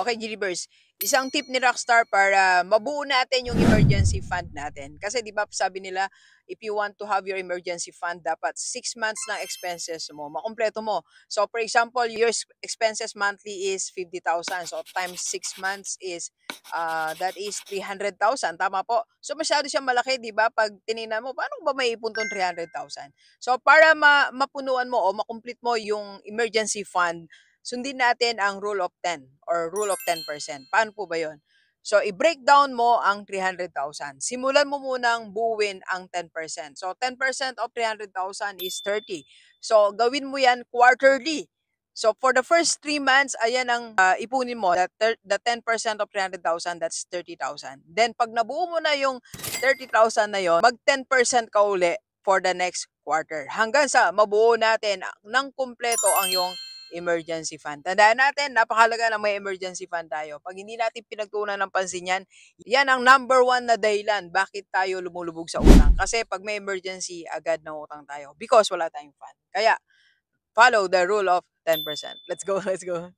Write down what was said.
Okay, Gilibers, isang tip ni Rockstar para mabuo natin yung emergency fund natin. Kasi 'di ba sabi nila, if you want to have your emergency fund, dapat 6 months ng expenses mo, makumpleto mo. So for example, your expenses monthly is 50,000. So times 6 months is that is 300,000. Tama po. So masyado siyang malaki, 'di ba? Pag tiningnan mo, paano ba maiipon tong 300,000? So para mapunuan mo o makomplete mo yung emergency fund, sundin natin ang rule of 10 or rule of 10%. Paano po ba yon? So, i-breakdown mo ang 300,000. Simulan mo munang buuin ang 10%. So, 10% of 300,000 is 30. So, gawin mo yan quarterly. So, for the first 3 months, ayan ang ipunin mo. The 10% of 300,000, that's 30,000. Then, pag nabuo mo na yung 30,000 na yon, mag 10% ka uli for the next quarter. Hanggang sa mabuo natin ng kumpleto ang yung emergency fund. Tandaan natin, napakahalaga na may emergency fund tayo. Pag hindi natin pinagtuunan ng pansin yan, yan ang number one na dahilan bakit tayo lumulubog sa utang. Kasi pag may emergency, agad na utang tayo because wala tayong fund. Kaya, follow the rule of 10%. Let's go, let's go.